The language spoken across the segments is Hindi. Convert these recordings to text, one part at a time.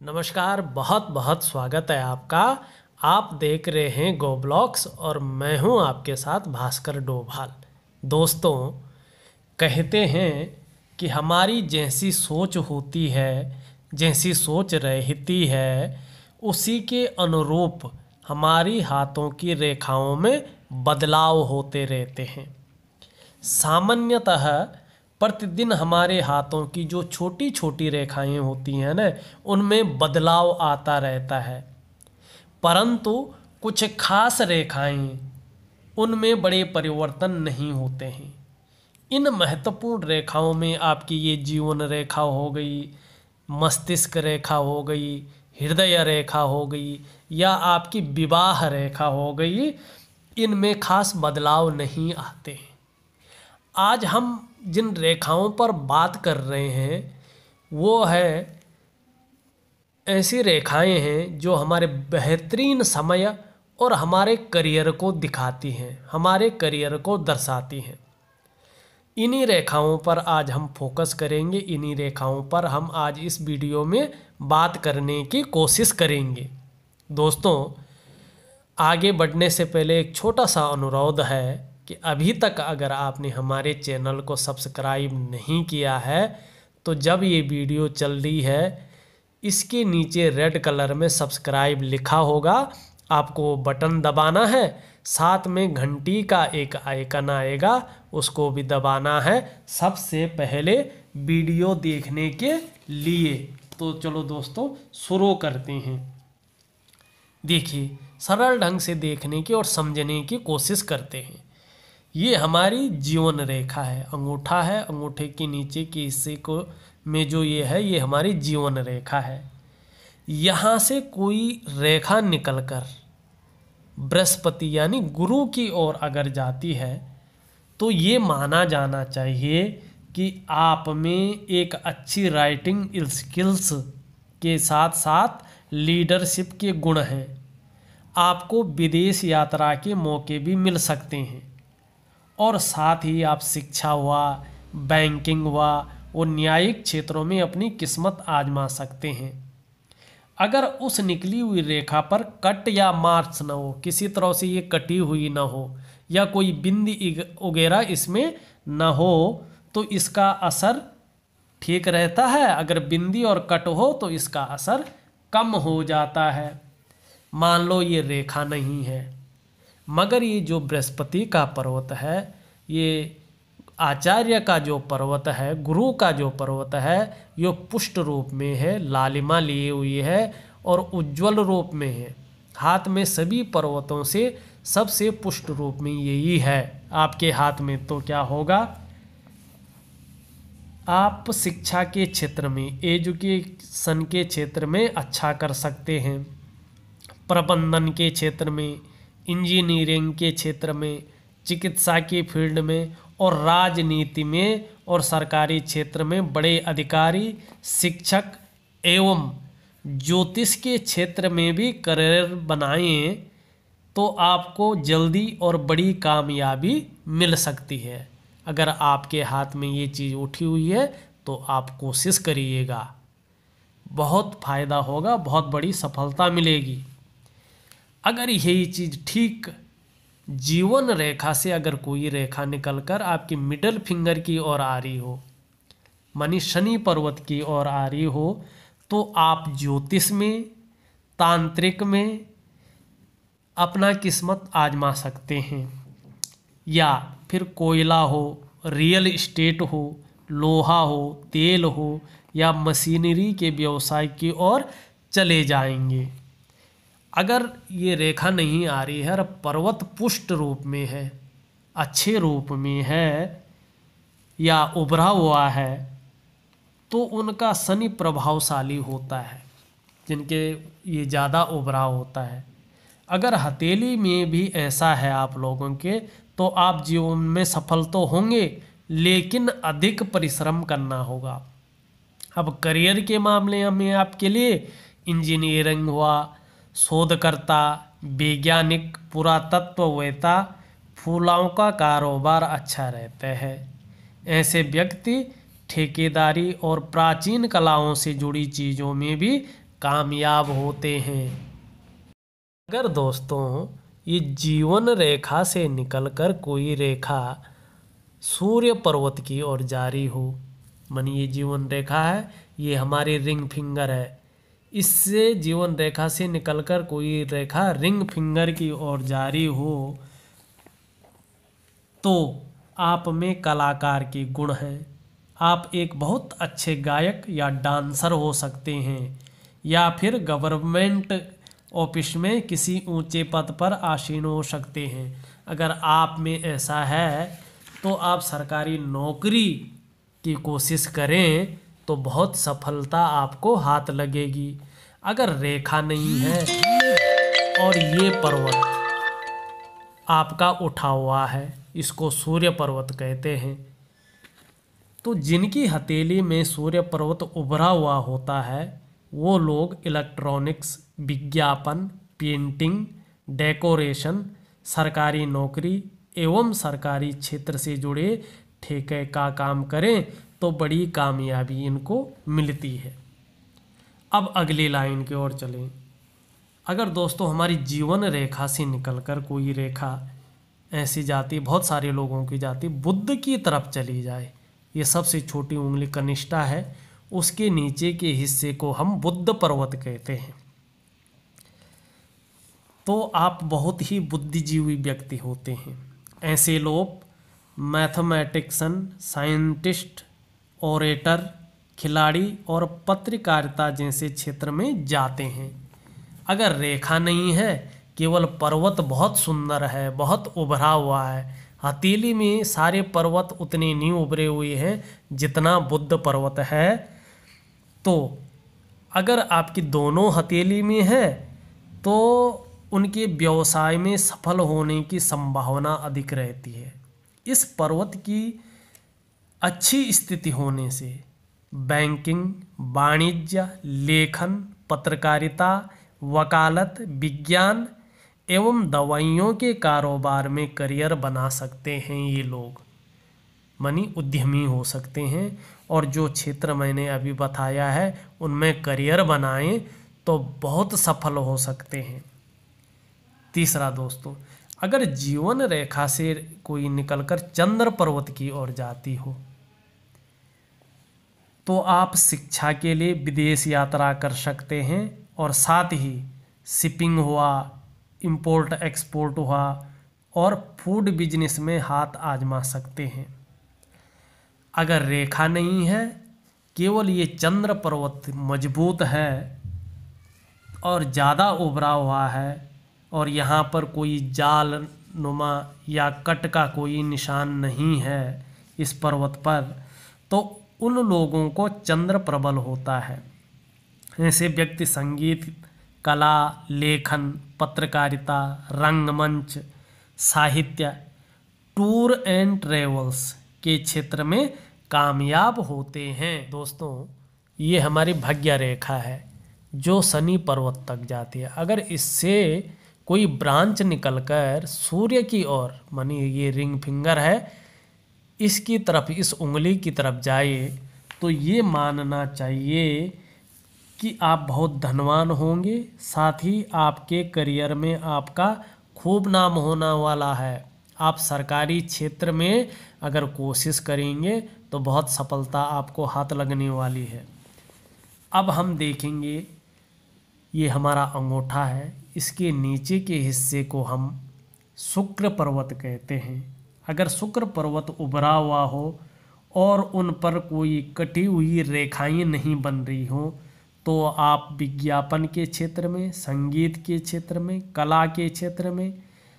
नमस्कार, बहुत बहुत स्वागत है आपका। आप देख रहे हैं गो ब्लॉग्स और मैं हूं आपके साथ भास्कर डोभाल। दोस्तों, कहते हैं कि हमारी जैसी सोच होती है, जैसी सोच रहती है, उसी के अनुरूप हमारी हाथों की रेखाओं में बदलाव होते रहते हैं। सामान्यतः प्रतिदिन हमारे हाथों की जो छोटी छोटी रेखाएं होती हैं ना, उनमें बदलाव आता रहता है, परंतु कुछ खास रेखाएं उनमें बड़े परिवर्तन नहीं होते हैं। इन महत्वपूर्ण रेखाओं में आपकी ये जीवन रेखा हो गई, मस्तिष्क रेखा हो गई, हृदय रेखा हो गई या आपकी विवाह रेखा हो गई, इनमें खास बदलाव नहीं आते हैं। आज हम जिन रेखाओं पर बात कर रहे हैं वो है ऐसी रेखाएं हैं जो हमारे बेहतरीन समय और हमारे करियर को दिखाती हैं, हमारे करियर को दर्शाती हैं। इन्हीं रेखाओं पर आज हम फोकस करेंगे, इन्हीं रेखाओं पर हम आज इस वीडियो में बात करने की कोशिश करेंगे। दोस्तों, आगे बढ़ने से पहले एक छोटा सा अनुरोध है कि अभी तक अगर आपने हमारे चैनल को सब्सक्राइब नहीं किया है तो जब ये वीडियो चल रही है इसके नीचे रेड कलर में सब्सक्राइब लिखा होगा, आपको वो बटन दबाना है। साथ में घंटी का एक आइकन आएगा, उसको भी दबाना है सबसे पहले वीडियो देखने के लिए। तो चलो दोस्तों शुरू करते हैं। देखिए, सरल ढंग से देखने की और समझने की कोशिश करते हैं। ये हमारी जीवन रेखा है, अंगूठा है, अंगूठे के नीचे के हिस्से को में जो ये है ये हमारी जीवन रेखा है। यहाँ से कोई रेखा निकलकर बृहस्पति यानी गुरु की ओर अगर जाती है तो ये माना जाना चाहिए कि आप में एक अच्छी राइटिंग स्किल्स के साथ साथ लीडरशिप के गुण हैं। आपको विदेश यात्रा के मौके भी मिल सकते हैं और साथ ही आप शिक्षा हुआ, बैंकिंग हुआ और न्यायिक क्षेत्रों में अपनी किस्मत आजमा सकते हैं। अगर उस निकली हुई रेखा पर कट या मार्क्स न हो, किसी तरह से ये कटी हुई न हो या कोई बिंदी वगैरह इसमें न हो तो इसका असर ठीक रहता है। अगर बिंदी और कट हो तो इसका असर कम हो जाता है। मान लो ये रेखा नहीं है, मगर ये जो बृहस्पति का पर्वत है, ये आचार्य का जो पर्वत है, गुरु का जो पर्वत है, ये पुष्ट रूप में है, लालिमा लिए हुई है और उज्ज्वल रूप में है। हाथ में सभी पर्वतों से सबसे पुष्ट रूप में यही है आपके हाथ में। तो क्या होगा, आप शिक्षा के क्षेत्र में, एजुकेशन के क्षेत्र में अच्छा कर सकते हैं, प्रबंधन के क्षेत्र में, इंजीनियरिंग के क्षेत्र में, चिकित्सा की फील्ड में और राजनीति में और सरकारी क्षेत्र में बड़े अधिकारी, शिक्षक एवं ज्योतिष के क्षेत्र में भी करियर बनाएं तो आपको जल्दी और बड़ी कामयाबी मिल सकती है। अगर आपके हाथ में ये चीज़ उठी हुई है तो आप कोशिश करिएगा, बहुत फ़ायदा होगा, बहुत बड़ी सफलता मिलेगी। अगर यही चीज़ ठीक जीवन रेखा से अगर कोई रेखा निकलकर आपकी मिडल फिंगर की ओर आ रही हो, मानी शनि पर्वत की ओर आ रही हो, तो आप ज्योतिष में, तांत्रिक में अपना किस्मत आजमा सकते हैं। या फिर कोयला हो, रियल इस्टेट हो, लोहा हो, तेल हो या मशीनरी के व्यवसाय की ओर चले जाएंगे। अगर ये रेखा नहीं आ रही है और पर्वत पुष्ट रूप में है, अच्छे रूप में है या उभरा हुआ है, तो उनका शनि प्रभावशाली होता है, जिनके ये ज़्यादा उभरा होता है। अगर हथेली में भी ऐसा है आप लोगों के, तो आप जीवन में सफल तो होंगे लेकिन अधिक परिश्रम करना होगा। अब करियर के मामले में आपके लिए इंजीनियरिंग हुआ, शोधकर्ता, वैज्ञानिक, पुरातत्ववेत्ता, फूलों का कारोबार अच्छा रहता है। ऐसे व्यक्ति ठेकेदारी और प्राचीन कलाओं से जुड़ी चीज़ों में भी कामयाब होते हैं। अगर दोस्तों ये जीवन रेखा से निकलकर कोई रेखा सूर्य पर्वत की ओर जारी हो, मानी ये जीवन रेखा है, ये हमारी रिंग फिंगर है, इससे जीवन रेखा से निकलकर कोई रेखा रिंग फिंगर की ओर जारी हो, तो आप में कलाकार के गुण हैं। आप एक बहुत अच्छे गायक या डांसर हो सकते हैं, या फिर गवर्नमेंट ऑफिस में किसी ऊंचे पद पर आसीन हो सकते हैं। अगर आप में ऐसा है तो आप सरकारी नौकरी की कोशिश करें तो बहुत सफलता आपको हाथ लगेगी। अगर रेखा नहीं है और ये पर्वत आपका उठा हुआ है, इसको सूर्य पर्वत कहते हैं, तो जिनकी हथेली में सूर्य पर्वत उभरा हुआ होता है वो लोग इलेक्ट्रॉनिक्स, विज्ञापन, पेंटिंग, डेकोरेशन, सरकारी नौकरी एवं सरकारी क्षेत्र से जुड़े ठेके का काम करें तो बड़ी कामयाबी इनको मिलती है। अब अगली लाइन की ओर चलें। अगर दोस्तों हमारी जीवन रेखा से निकलकर कोई रेखा ऐसी जाती, बहुत सारे लोगों की जाती, बुध की तरफ चली जाए, ये सबसे छोटी उंगली कनिष्ठा है, उसके नीचे के हिस्से को हम बुध पर्वत कहते हैं, तो आप बहुत ही बुद्धिजीवी व्यक्ति होते हैं। ऐसे लोग मैथमेटिक्सन, साइंटिस्ट, ओरेटर, खिलाड़ी और पत्रकारिता जैसे क्षेत्र में जाते हैं। अगर रेखा नहीं है, केवल पर्वत बहुत सुंदर है, बहुत उभरा हुआ है, हथेली में सारे पर्वत उतने नहीं उभरे हुए हैं जितना बुध पर्वत है, तो अगर आपकी दोनों हथेली में है तो उनके व्यवसाय में सफल होने की संभावना अधिक रहती है। इस पर्वत की अच्छी स्थिति होने से बैंकिंग, वाणिज्य, लेखन, पत्रकारिता, वकालत, विज्ञान एवं दवाइयों के कारोबार में करियर बना सकते हैं। ये लोग मनी उद्यमी हो सकते हैं और जो क्षेत्र मैंने अभी बताया है उनमें करियर बनाएं तो बहुत सफल हो सकते हैं। तीसरा दोस्तों, अगर जीवन रेखा से कोई निकलकर चंद्र पर्वत की ओर जाती हो तो आप शिक्षा के लिए विदेश यात्रा कर सकते हैं और साथ ही शिपिंग हुआ, इंपोर्ट एक्सपोर्ट हुआ और फूड बिजनेस में हाथ आजमा सकते हैं। अगर रेखा नहीं है, केवल ये चंद्र पर्वत मजबूत है और ज़्यादा उभरा हुआ है और यहाँ पर कोई जाल नुमा या कट का कोई निशान नहीं है इस पर्वत पर, तो उन लोगों को चंद्र प्रबल होता है। ऐसे व्यक्ति संगीत, कला, लेखन, पत्रकारिता, रंगमंच, साहित्य, टूर एंड ट्रेवल्स के क्षेत्र में कामयाब होते हैं। दोस्तों ये हमारी भाग्य रेखा है जो शनि पर्वत तक जाती है। अगर इससे कोई ब्रांच निकलकर सूर्य की ओर, मानी ये रिंग फिंगर है, इसकी तरफ, इस उंगली की तरफ जाए तो ये मानना चाहिए कि आप बहुत धनवान होंगे, साथ ही आपके करियर में आपका खूब नाम होने वाला है। आप सरकारी क्षेत्र में अगर कोशिश करेंगे तो बहुत सफलता आपको हाथ लगने वाली है। अब हम देखेंगे, ये हमारा अंगूठा है, इसके नीचे के हिस्से को हम शुक्र पर्वत कहते हैं। अगर शुक्र पर्वत उभरा हुआ हो और उन पर कोई कटी हुई रेखाएं नहीं बन रही हो तो आप विज्ञापन के क्षेत्र में, संगीत के क्षेत्र में, कला के क्षेत्र में,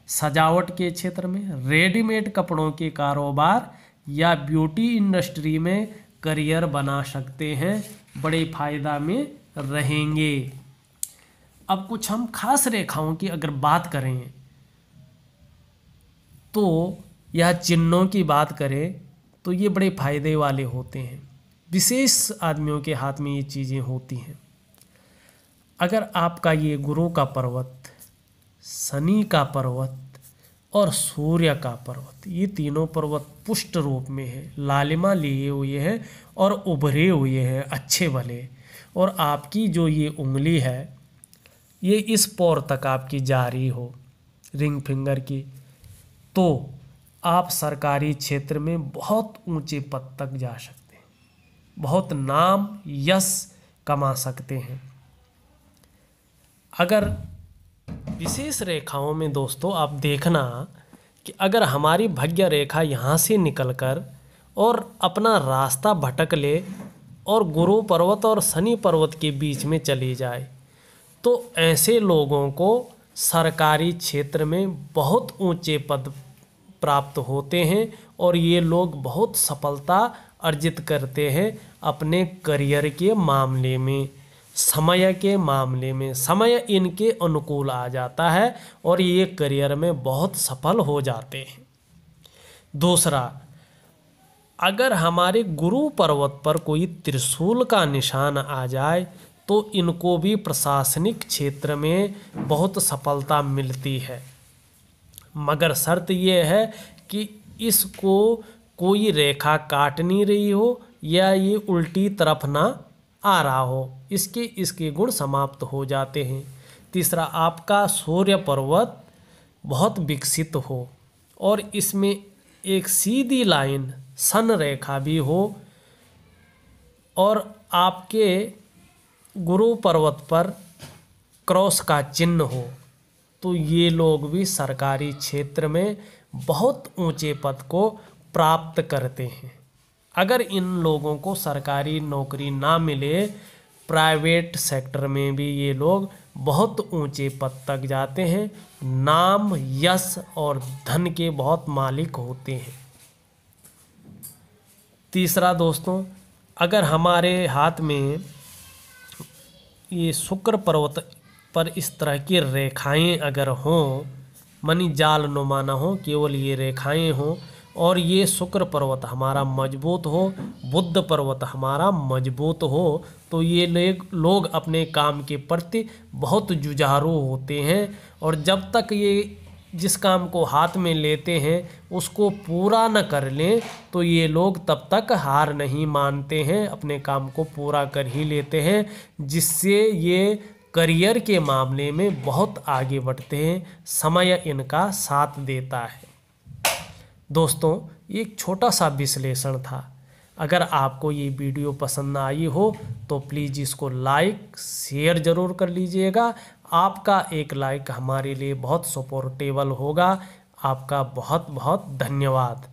सजावट के क्षेत्र में, रेडीमेड कपड़ों के कारोबार या ब्यूटी इंडस्ट्री में करियर बना सकते हैं, बड़े फायदा में रहेंगे। अब कुछ हम खास रेखाओं की अगर बात करें तो यह चिन्हों की बात करें तो ये बड़े फायदे वाले होते हैं। विशेष आदमियों के हाथ में ये चीज़ें होती हैं। अगर आपका ये गुरु का पर्वत, शनि का पर्वत और सूर्य का पर्वत, ये तीनों पर्वत पुष्ट रूप में है, लालिमा लिए हुए हैं और उभरे हुए हैं अच्छे भले, और आपकी जो ये उंगली है ये इस पौर तक आपकी जा रही हो रिंग फिंगर की, तो आप सरकारी क्षेत्र में बहुत ऊंचे पद तक जा सकते हैं, बहुत नाम यश कमा सकते हैं। अगर विशेष रेखाओं में दोस्तों आप देखना कि अगर हमारी भाग्य रेखा यहाँ से निकलकर और अपना रास्ता भटक ले और गुरु पर्वत और शनि पर्वत के बीच में चली जाए, तो ऐसे लोगों को सरकारी क्षेत्र में बहुत ऊंचे पद प्राप्त होते हैं और ये लोग बहुत सफलता अर्जित करते हैं अपने करियर के मामले में, समय के मामले में। समय इनके अनुकूल आ जाता है और ये करियर में बहुत सफल हो जाते हैं। दूसरा, अगर हमारे गुरु पर्वत पर कोई त्रिशूल का निशान आ जाए तो इनको भी प्रशासनिक क्षेत्र में बहुत सफलता मिलती है, मगर शर्त ये है कि इसको कोई रेखा काट नहीं रही हो या ये उल्टी तरफ ना आ रहा हो, इसके गुण समाप्त हो जाते हैं। तीसरा, आपका सूर्य पर्वत बहुत विकसित हो और इसमें एक सीधी लाइन सन रेखा भी हो और आपके गुरु पर्वत पर क्रॉस का चिन्ह हो, तो ये लोग भी सरकारी क्षेत्र में बहुत ऊंचे पद को प्राप्त करते हैं। अगर इन लोगों को सरकारी नौकरी ना मिले, प्राइवेट सेक्टर में भी ये लोग बहुत ऊंचे पद तक जाते हैं, नाम यश और धन के बहुत मालिक होते हैं। तीसरा दोस्तों, अगर हमारे हाथ में ये शुक्र पर्वत पर इस तरह की रेखाएं अगर हों, मनी जाल नुमा ना हो, केवल ये रेखाएं हों और ये शुक्र पर्वत हमारा मजबूत हो, बुध पर्वत हमारा मजबूत हो, तो ये लोग अपने काम के प्रति बहुत जुझारू होते हैं और जब तक ये जिस काम को हाथ में लेते हैं उसको पूरा न कर लें तो ये लोग तब तक हार नहीं मानते हैं, अपने काम को पूरा कर ही लेते हैं, जिससे ये करियर के मामले में बहुत आगे बढ़ते हैं। समय इनका साथ देता है। दोस्तों, एक छोटा सा विश्लेषण था। अगर आपको ये वीडियो पसंद आई हो तो प्लीज़ इसको लाइक शेयर ज़रूर कर लीजिएगा। आपका एक लाइक हमारे लिए बहुत सपोर्टेबल होगा। आपका बहुत बहुत धन्यवाद।